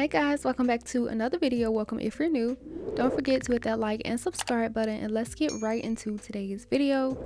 Hey guys, welcome back to another video. Welcome if you're new. Don't forget to hit that like and subscribe button, and let's get right into today's video.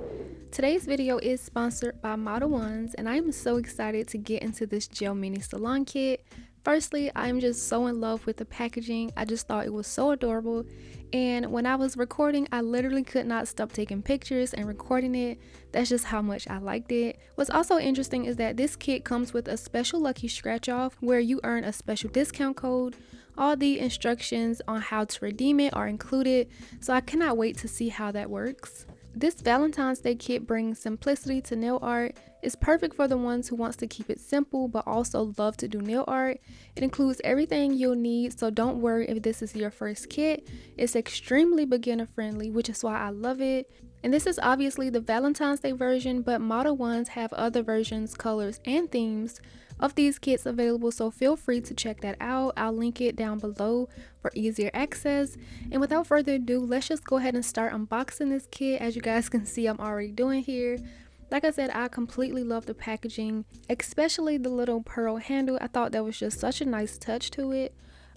Today's video is sponsored by modelones, and I am so excited to get into this gel mini salon kit. Firstly, I'm just so in love with the packaging. I just thought it was so adorable, and when I was recording, I literally could not stop taking pictures and recording it. That's just how much I liked it. What's also interesting is that this kit comes with a special lucky scratch off where you earn a special discount code. All the instructions on how to redeem it are included, so I cannot wait to see how that works. This Valentine's Day kit brings simplicity to nail art. It's perfect for the ones who wants to keep it simple but also love to do nail art. It includes everything you'll need, so don't worry if this is your first kit. It's extremely beginner friendly, which is why I love it. And this is obviously the Valentine's Day version, but modelones have other versions, colors, and themes of these kits available, so feel free to check that out. I'll link it down below for easier access. And without further ado, let's just go ahead and start unboxing this kit. As you guys can see, I'm already doing here. Like I said, I completely love the packaging, especially the little pearl handle. I thought that was just such a nice touch to it.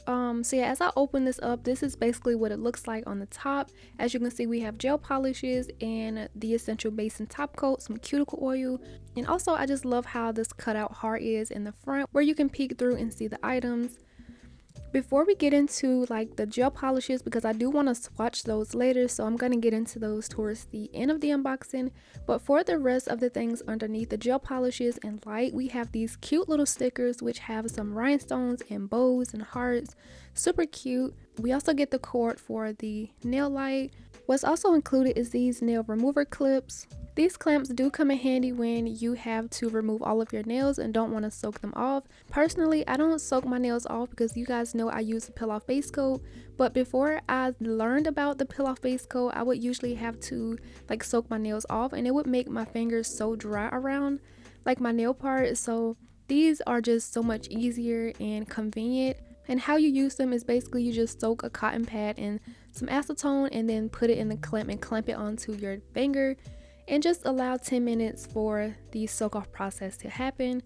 So yeah, as I open this up, this is basically what it looks like on the top. As you can see, we have gel polishes and the essential base and top coat, some cuticle oil, and also I just love how this cutout heart is in the front where you can peek through and see the items. Before we get into like the gel polishes, because I do want to swatch those later, so I'm going to get into those towards the end of the unboxing. But for the rest of the things underneath the gel polishes and light, we have these cute little stickers which have some rhinestones and bows and hearts. Super cute. We also get the cord for the nail light. What's also included is these nail remover clips. These clamps do come in handy when you have to remove all of your nails and don't want to soak them off. Personally, I don't soak my nails off because you guys know I use a peel off base coat, but before I learned about the peel off base coat, I would usually have to like soak my nails off, and it would make my fingers so dry around like my nail part. So these are just so much easier and convenient. And how you use them is basically you just soak a cotton pad in some acetone and then put it in the clamp and clamp it onto your finger, and just allow 10 minutes for the soak off process to happen.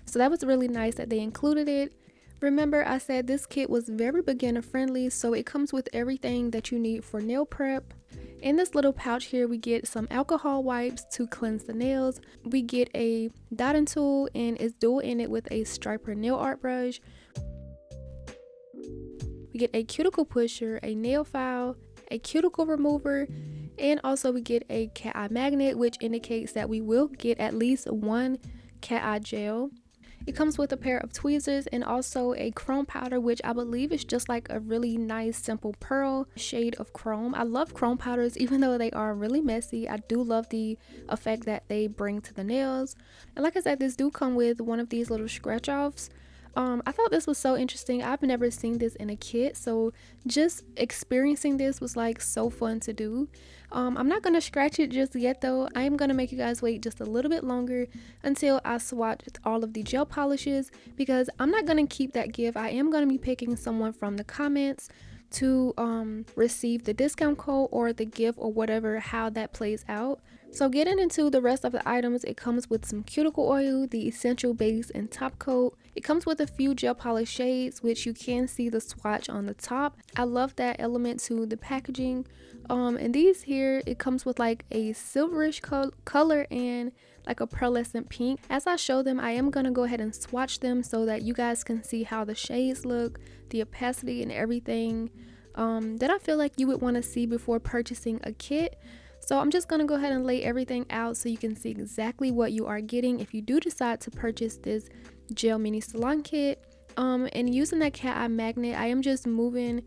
So that was really nice that they included it. Remember, I said this kit was very beginner friendly, so it comes with everything that you need for nail prep. In this little pouch here, we get some alcohol wipes to cleanse the nails. We get a dotting tool, and it's dual in it with a striper nail art brush. We get a cuticle pusher, a nail file, a cuticle remover, and also we get a cat eye magnet, which indicates that we will get at least one cat eye gel. It comes with a pair of tweezers and also a chrome powder, which I believe is just like a really nice simple pearl shade of chrome. I love chrome powders, even though they are really messy. I do love the effect that they bring to the nails. And like I said, this do come with one of these little scratch offs. I thought this was so interesting. I've never seen this in a kit, so just experiencing this was like so fun to do. I'm not gonna scratch it just yet though. I am gonna make you guys wait just a little bit longer until I swatch all of the gel polishes, because I'm not gonna keep that gift. I am gonna be picking someone from the comments to receive the discount code or the gift or whatever, how that plays out. So getting into the rest of the items, it comes with some cuticle oil, the essential base and top coat. It comes with a few gel polish shades, which you can see the swatch on the top. I love that element to the packaging. And these here, it comes with like a silverish color and like a pearlescent pink. As I show them, I am gonna go ahead and swatch them so that you guys can see how the shades look, the opacity and everything that I feel like you would want to see before purchasing a kit. So I'm just going to go ahead and lay everything out so you can see exactly what you are getting if you do decide to purchase this gel mini salon kit. And using that cat eye magnet, I am just moving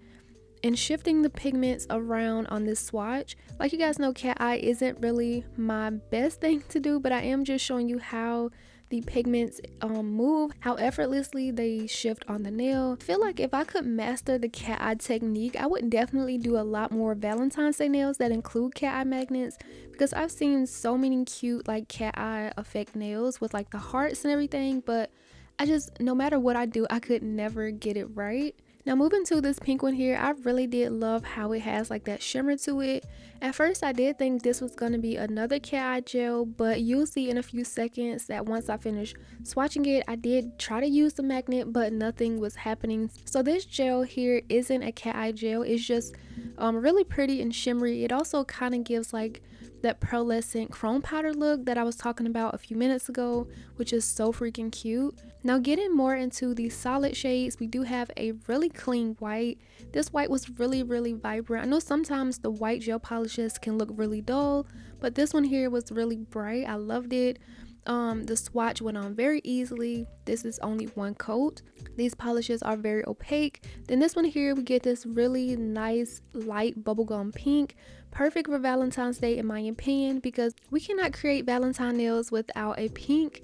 and shifting the pigments around on this swatch. Like you guys know, cat eye isn't really my best thing to do, but I am just showing you how the pigments move, how effortlessly they shift on the nail. I feel like if I could master the cat eye technique, I would definitely do a lot more Valentine's Day nails that include cat eye magnets, because I've seen so many cute like cat eye effect nails with like the hearts and everything, but I just, no matter what I do, I could never get it right. Now moving to this pink one here, I really did love how it has like that shimmer to it. At first I did think this was going to be another cat eye gel, but you'll see in a few seconds that once I finish swatching it, I did try to use the magnet, but nothing was happening. So this gel here isn't a cat eye gel, it's just really pretty and shimmery. It also kind of gives like that pearlescent chrome powder look that I was talking about a few minutes ago, which is so freaking cute. Now getting more into the solid shades, we do have a really clean white. This white was really vibrant. I know sometimes the white gel polishes can look really dull, but this one here was really bright. I loved it. The swatch went on very easily. This is only one coat. These polishes are very opaque. Then this one here, we get this really nice light bubblegum pink, perfect for Valentine's Day in my opinion, because we cannot create Valentine nails without a pink.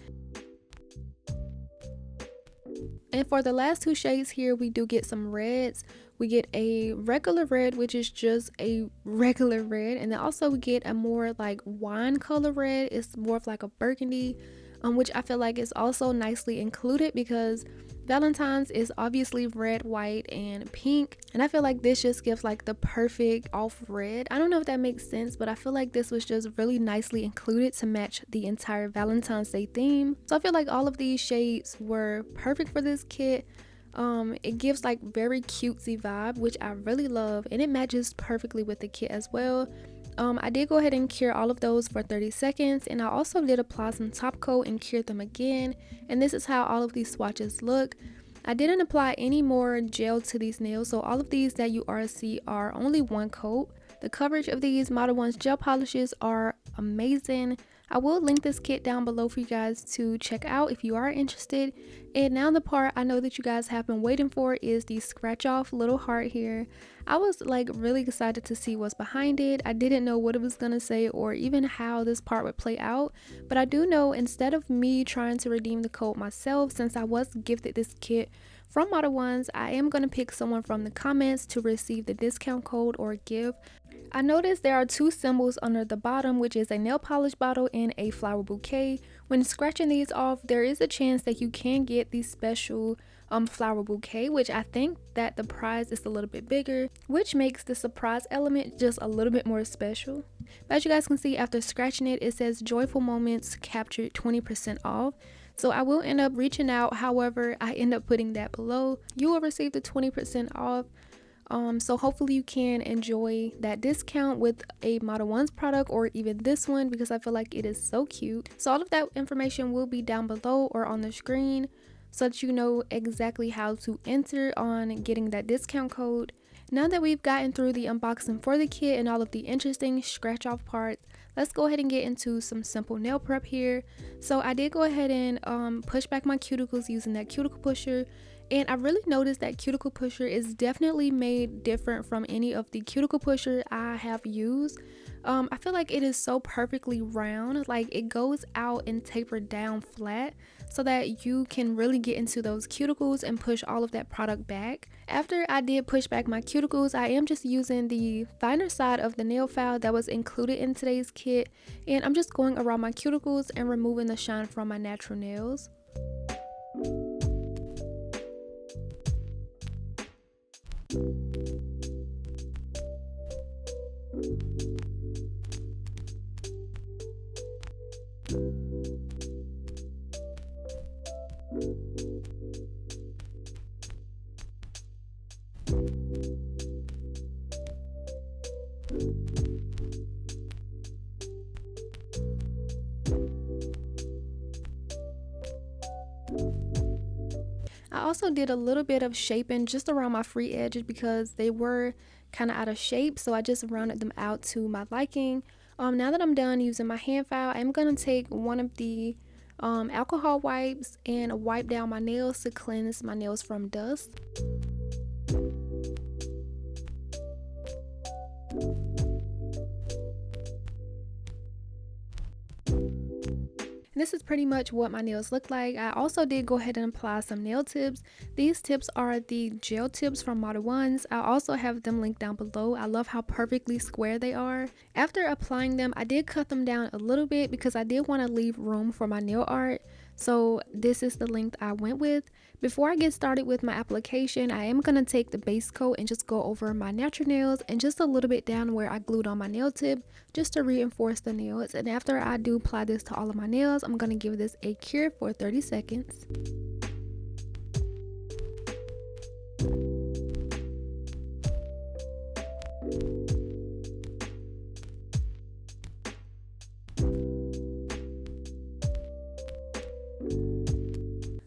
And for the last two shades here, we do get some reds. We get a regular red, which is just a regular red, and then also we get a more like wine color red. It's more of like a burgundy, which I feel like is also nicely included because Valentine's is obviously red, white, and pink, and I feel like this just gives like the perfect off red. I don't know if that makes sense, but I feel like this was just really nicely included to match the entire Valentine's Day theme. So I feel like all of these shades were perfect for this kit. It gives like very cutesy vibe, which I really love, and it matches perfectly with the kit as well. I did go ahead and cure all of those for 30 seconds, and I also did apply some top coat and cure them again, and this is how all of these swatches look. I didn't apply any more gel to these nails, so all of these that you see are only one coat. The coverage of these Model Ones gel polishes are amazing. I will link this kit down below for you guys to check out if you are interested. And now the part I know that you guys have been waiting for is the scratch off little heart here. I was like really excited to see what's behind it. I didn't know what it was gonna say or even how this part would play out, but I do know instead of me trying to redeem the code myself, since I was gifted this kit from Model Ones, I am going to pick someone from the comments to receive the discount code or gift. I noticed there are two symbols under the bottom, which is a nail polish bottle and a flower bouquet. When scratching these off, there is a chance that you can get the special flower bouquet, which I think that the prize is a little bit bigger, which makes the surprise element just a little bit more special. But as you guys can see, after scratching it, it says joyful moments captured 20% off. So I will end up reaching out. However, I end up putting that below. You will receive the 20% off. So hopefully you can enjoy that discount with a Model Ones product or even this one, because I feel like it is so cute. So all of that information will be down below or on the screen so that you know exactly how to enter on getting that discount code. Now that we've gotten through the unboxing for the kit and all of the interesting scratch off parts, let's go ahead and get into some simple nail prep here. So I did go ahead and push back my cuticles using that cuticle pusher, and I really noticed that cuticle pusher is definitely made different from any of the cuticle pusher I have used. I feel like it is so perfectly round, like it goes out and tapered down flat so that you can really get into those cuticles and push all of that product back. After I did push back my cuticles, I am just using the finer side of the nail file that was included in today's kit, and I'm just going around my cuticles and removing the shine from my natural nails. I also did a little bit of shaping just around my free edges because they were kind of out of shape, so I just rounded them out to my liking. Now that I'm done using my hand file, I'm going to take one of the alcohol wipes and wipe down my nails to cleanse my nails from dust. This is pretty much what my nails look like. I also did go ahead and apply some nail tips. These tips are the gel tips from Model Ones. I also have them linked down below. I love how perfectly square they are. After applying them, I did cut them down a little bit because I did want to leave room for my nail art. So this is the length I went with. Before I get started with my application, I am going to take the base coat and just go over my natural nails and just a little bit down where I glued on my nail tip just to reinforce the nails. And after I do apply this to all of my nails, I'm going to give this a cure for 30 seconds.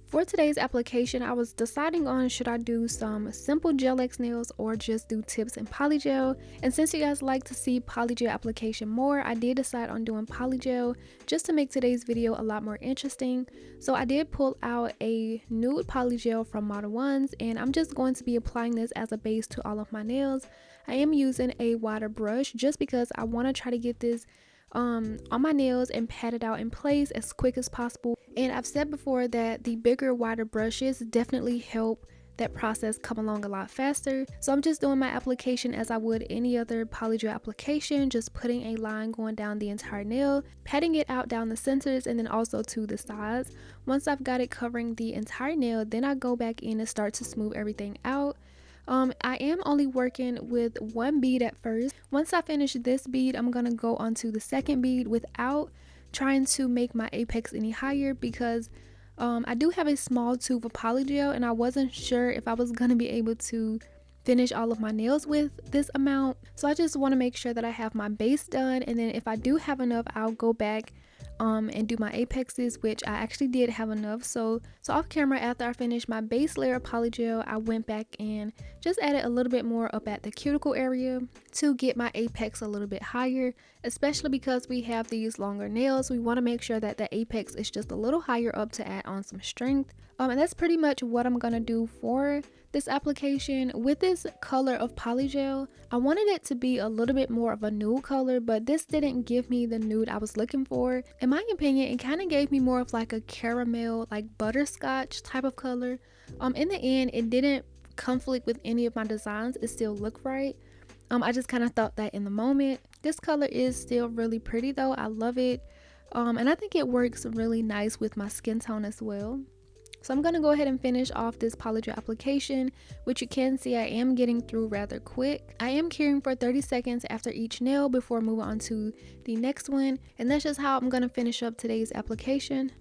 For today's application, I was deciding on should I do some simple gel X nails or just do tips and polygel. And since you guys like to see polygel application more, I did decide on doing polygel just to make today's video a lot more interesting. So I did pull out a nude polygel from modelones, and I'm just going to be applying this as a base to all of my nails. I am using a wider brush just because I want to try to get this on my nails and pat it out in place as quick as possible. And I've said before that the bigger, wider brushes definitely help that process come along a lot faster. So I'm just doing my application as I would any other polygel application, just putting a line going down the entire nail, patting it out down the centers and then also to the sides. Once I've got it covering the entire nail, then I go back in and start to smooth everything out. I am only working with one bead at first. Once I finish this bead, I'm gonna go on to the second bead without trying to make my apex any higher because I do have a small tube of polygel and I wasn't sure if I was gonna be able to finish all of my nails with this amount. So I just want to make sure that I have my base done, and then if I do have enough, I'll go back and do my apexes, which I actually did have enough. So off camera, after I finished my base layer of polygel, I went back and just added a little bit more up at the cuticle area to get my apex a little bit higher, especially because we have these longer nails. We want to make sure that the apex is just a little higher up to add on some strength. And that's pretty much what I'm gonna do for this application. With this color of polygel, I wanted it to be a little bit more of a nude color, but this didn't give me the nude I was looking for. In my opinion, it kind of gave me more of like a caramel, like butterscotch type of color. In the end, it didn't conflict with any of my designs. It still looked right. I just kind of thought that in the moment. This color is still really pretty though. I love it. And I think it works really nice with my skin tone as well. So I'm going to go ahead and finish off this polygel application, which you can see I am getting through rather quick. I am curing for 30 seconds after each nail before moving on to the next one. And that's just how I'm going to finish up today's application.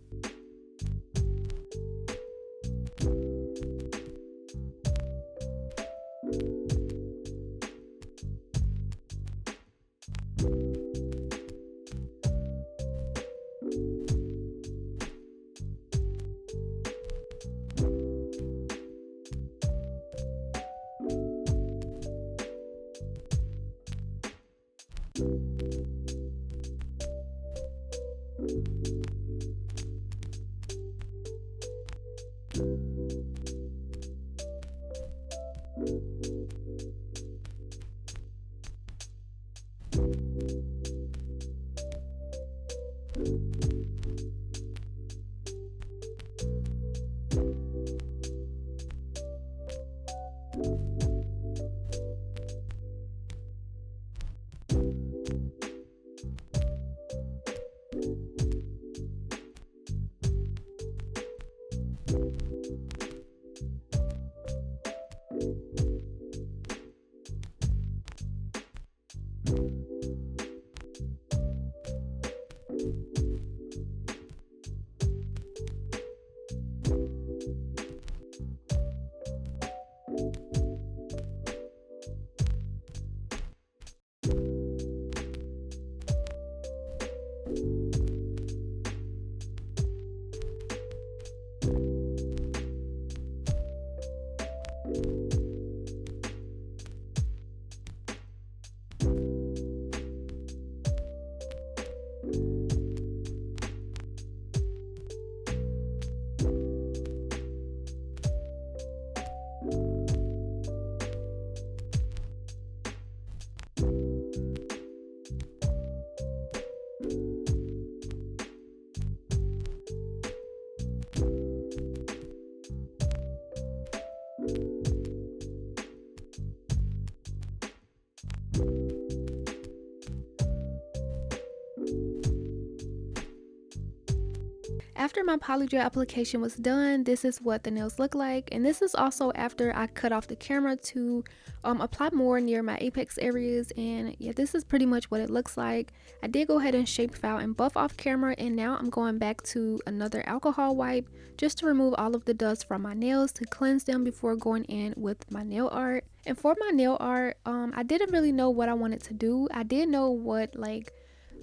After my polygel application was done, this is what the nails look like, and this is also after I cut off the camera to apply more near my apex areas. And yeah, this is pretty much what it looks like. I did go ahead and shape file and buff off camera, and now I'm going back to another alcohol wipe just to remove all of the dust from my nails to cleanse them before going in with my nail art. And for my nail art, I didn't really know what I wanted to do. I did know what like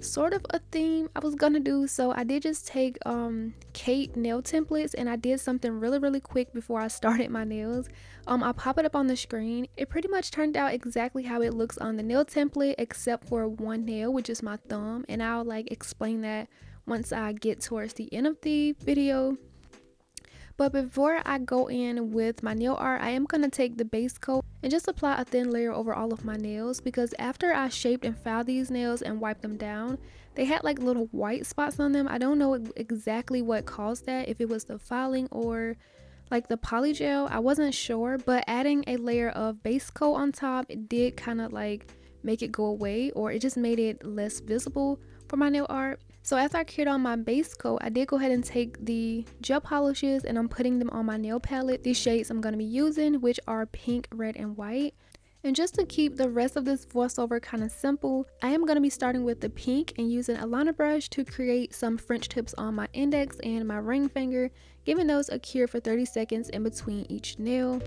sort of a theme I was gonna do, so I did just take Kate nail templates and I did something really quick before I started my nails. I'll pop it up on the screen. It pretty much turned out exactly how it looks on the nail template, except for one nail, which is my thumb, and I'll like explain that once I get towards the end of the video. But before I go in with my nail art, I am going to take the base coat and just apply a thin layer over all of my nails, because after I shaped and filed these nails and wiped them down, they had like little white spots on them. I don't know exactly what caused that, if it was the filing or like the polygel, I wasn't sure, but adding a layer of base coat on top, it did kind of like make it go away, or it just made it less visible for my nail art. So after I cured on my base coat, I did go ahead and take the gel polishes and I'm putting them on my nail palette. These shades I'm going to be using, which are pink, red, and white. And just to keep the rest of this voiceover kind of simple, I am going to be starting with the pink and using a liner brush to create some French tips on my index and my ring finger, giving those a cure for 30 seconds in between each nail.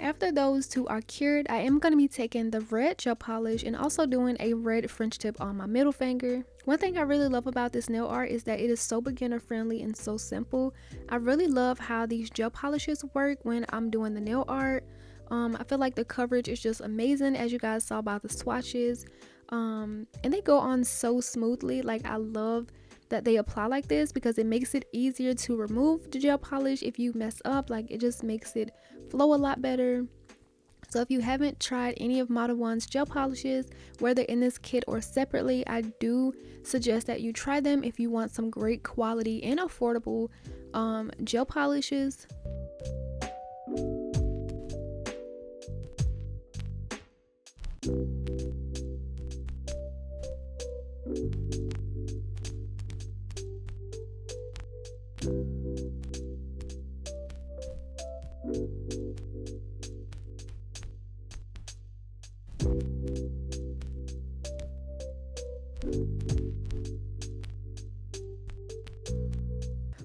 After those two are cured, I am going to be taking the red gel polish and also doing a red French tip on my middle finger. One thing I really love about this nail art is that it is so beginner friendly and so simple. I really love how these gel polishes work when I'm doing the nail art. I feel like the coverage is just amazing, as you guys saw by the swatches, and they go on so smoothly. Like, I love that they apply like this because it makes it easier to remove the gel polish if you mess up. Like, it just makes it flow a lot better. So if you haven't tried any of Model One's gel polishes, whether in this kit or separately, I do suggest that you try them if you want some great quality and affordable gel polishes.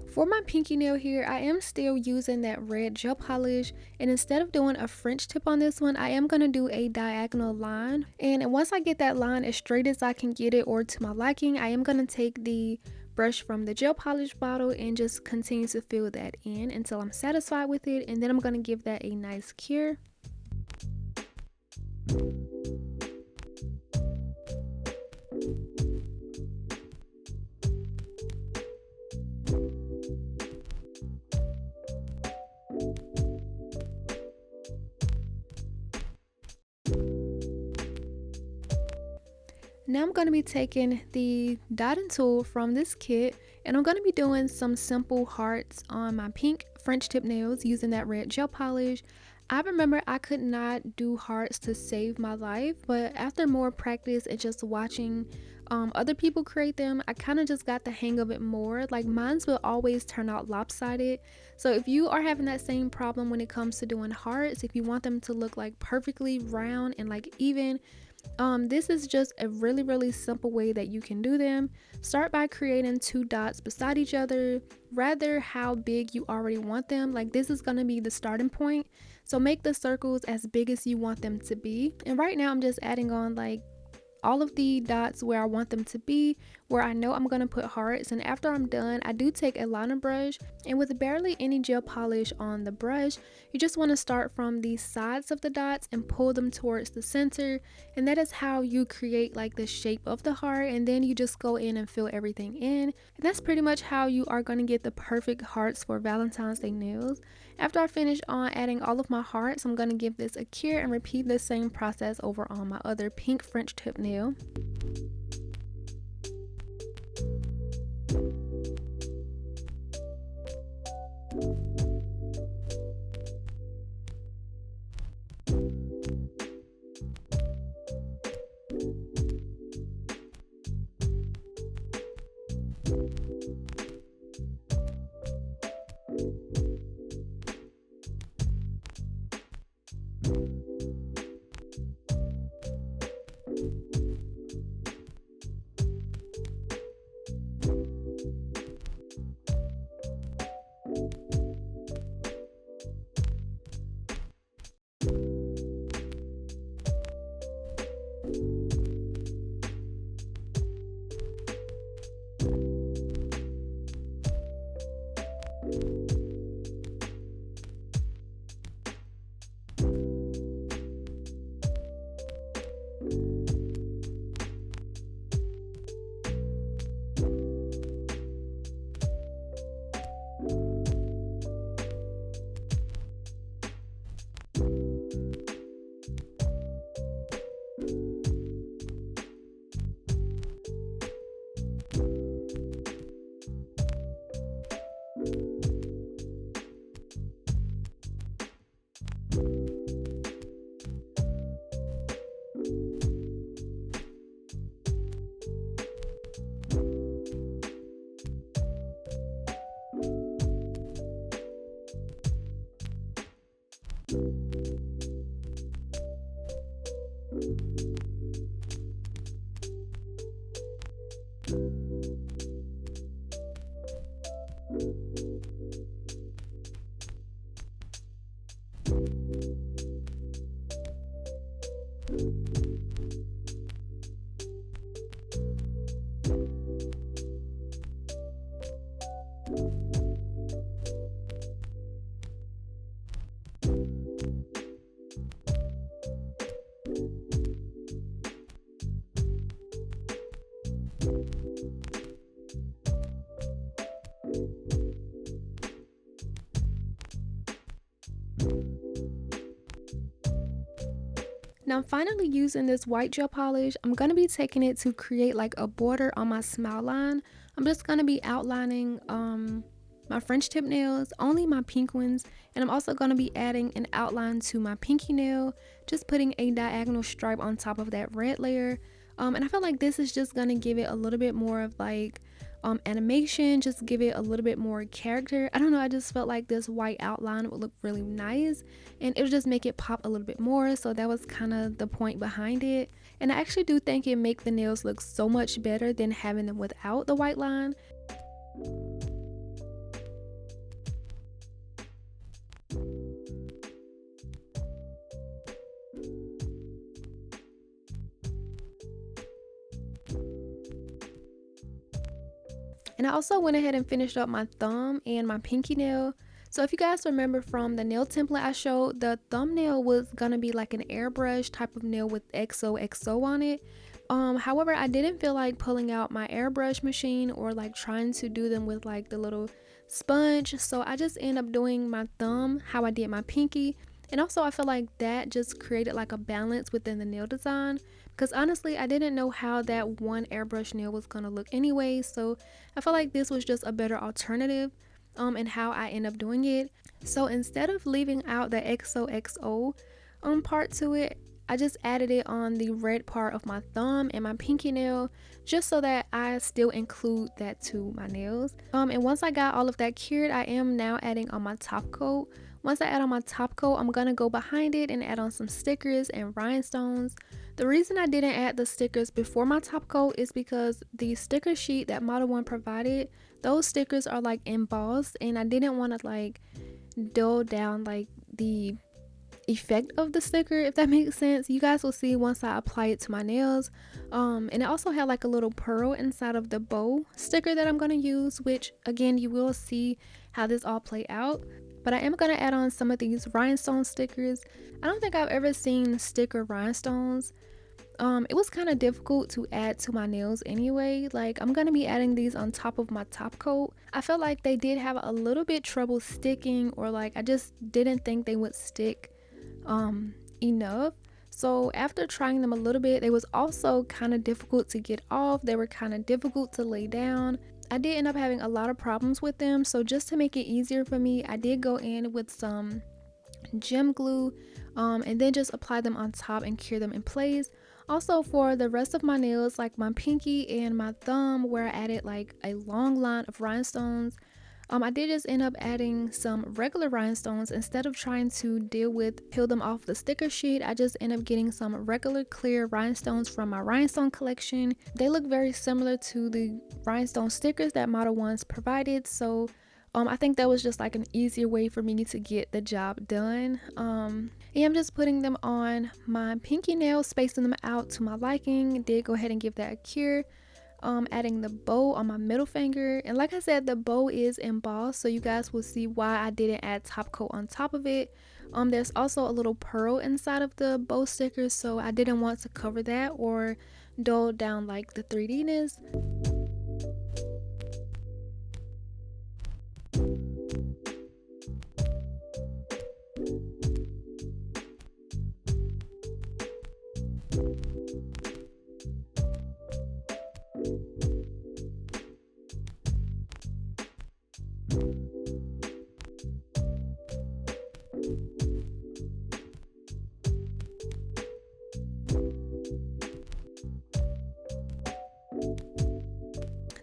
For my pinky nail here, I am still using that red gel polish, and instead of doing a French tip on this one, I am going to do a diagonal line. And once I get that line as straight as I can get it, or to my liking, I am going to take the brush from the gel polish bottle and just continue to fill that in until I'm satisfied with it, and then I'm going to give that a nice cure. Now I'm going to be taking the dotting tool from this kit, and I'm going to be doing some simple hearts on my pink French tip nails using that red gel polish. I remember I could not do hearts to save my life, but after more practice and just watching other people create them, I kind of just got the hang of it more. Like mine's will always turn out lopsided. So if you are having that same problem when it comes to doing hearts, if you want them to look like perfectly round and like even, this is just a really simple way that you can do them. Start by creating 2 dots beside each other, rather how big you already want them. Like this is going to be the starting point, so make the circles as big as you want them to be. And right now I'm just adding on like all of the dots where I want them to be, where I know I'm going to put hearts. And after I'm done, I do take a liner brush, and with barely any gel polish on the brush, you just want to start from the sides of the dots and pull them towards the center, and that is how you create like the shape of the heart. And then you just go in and fill everything in, and that's pretty much how you are going to get the perfect hearts for Valentine's Day nails. After I finish on adding all of my hearts, I'm going to give this a cure and repeat the same process over on my other pink French tip nail. Now I'm finally using this white gel polish. I'm going to be taking it to create like a border on my smile line. I'm just going to be outlining my French tip nails, only my pink ones, and I'm also going to be adding an outline to my pinky nail, just putting a diagonal stripe on top of that red layer. And I feel like this is just going to give it a little bit more of like animation, just give it a little bit more character. I don't know, I just felt like this white outline would look really nice and it would just make it pop a little bit more. So that was kind of the point behind it, and I actually do think it make the nails look so much better than having them without the white line. And I also went ahead and finished up my thumb and my pinky nail. So if you guys remember from the nail template I showed, the thumbnail was gonna be like an airbrush type of nail with XOXO on it. However, I didn't feel like pulling out my airbrush machine or like trying to do them with like the little sponge, so I just end up doing my thumb how I did my pinky. And also I feel like that just created like a balance within the nail design, because honestly I didn't know how that one airbrush nail was gonna look anyway, so I felt like this was just a better alternative and how I end up doing it. So instead of leaving out the XOXO part to it, I just added it on the red part of my thumb and my pinky nail, just so that I still include that to my nails. And once I got all of that cured, I am now adding on my top coat. Once I add on my top coat, I'm gonna go behind it and add on some stickers and rhinestones. The reason I didn't add the stickers before my top coat is because the sticker sheet that Model 1 provided, those stickers are like embossed, and I didn't want to like dull down like the effect of the sticker, if that makes sense. You guys will see once I apply it to my nails. And it also had like a little pearl inside of the bow sticker that I'm going to use, which again you will see how this all play out. But I am going to add on some of these rhinestone stickers. I don't think I've ever seen sticker rhinestones. It was kind of difficult to add to my nails anyway. Like, I'm gonna be adding these on top of my top coat. I felt like they did have a little bit trouble sticking, or like I just didn't think they would stick enough. So after trying them a little bit, they was also kind of difficult to get off. They were kind of difficult to lay down. I did end up having a lot of problems with them, so just to make it easier for me, I did go in with some gem glue and then just apply them on top and cure them in place. Also, for the rest of my nails, like my pinky and my thumb, where I added like a long line of rhinestones, I did just end up adding some regular rhinestones. Instead of trying to peel them off the sticker sheet, I just end up getting some regular clear rhinestones from my rhinestone collection. They look very similar to the rhinestone stickers that Model 1's provided, so I think that was just like an easier way for me to get the job done. And I'm just putting them on my pinky nail, spacing them out to my liking. Did go ahead and give that a cure. Adding the bow on my middle finger, and like I said, the bow is embossed, so you guys will see why I didn't add top coat on top of it. There's also a little pearl inside of the bow sticker, so I didn't want to cover that or dull down like the 3D-ness.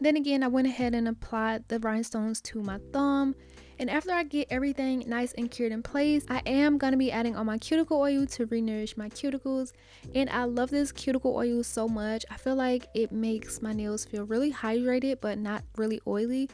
Then again, I went ahead and applied the rhinestones to my thumb. And after I get everything nice and cured in place, I am going to be adding on my cuticle oil to re-nourish my cuticles. And I love this cuticle oil so much. I feel like it makes my nails feel really hydrated but not really oily.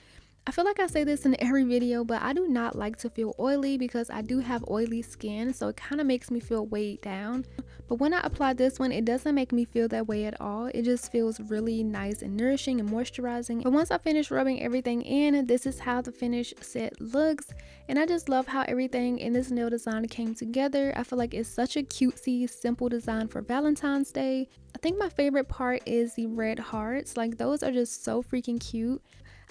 I feel like I say this in every video, but I do not like to feel oily because I do have oily skin, so it kind of makes me feel weighed down. But when I apply this one, it doesn't make me feel that way at all. It just feels really nice and nourishing and moisturizing. But once I finish rubbing everything in, this is how the finished set looks. And I just love how everything in this nail design came together. I feel like it's such a cutesy, simple design for Valentine's Day. I think my favorite part is the red hearts. Like, those are just so freaking cute.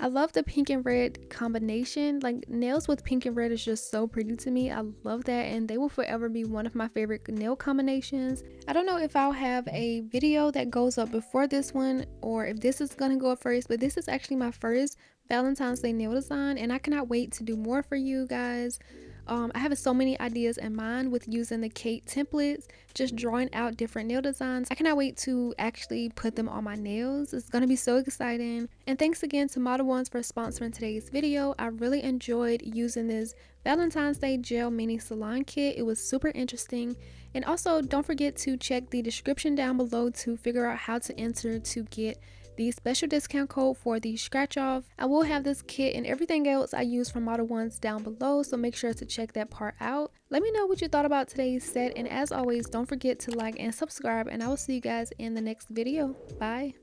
I love the pink and red combination. Like, nails with pink and red is just so pretty to me. I love that, and they will forever be one of my favorite nail combinations. I don't know if I'll have a video that goes up before this one or if this is gonna go up first, but this is actually my first Valentine's Day nail design, and I cannot wait to do more for you guys. I have so many ideas in mind with using the Kate templates, just drawing out different nail designs. I cannot wait to actually put them on my nails. It's gonna be so exciting. And thanks again to Model 1s for sponsoring today's video. I really enjoyed using this Valentine's Day gel mini salon kit. It was super interesting. And also, don't forget to check the description down below to figure out how to enter to get the special discount code for the scratch off. I will have this kit and everything else I use from Model 1s down below, so make sure to check that part out. Let me know what you thought about today's set, and as always, don't forget to like and subscribe, and I will see you guys in the next video. Bye.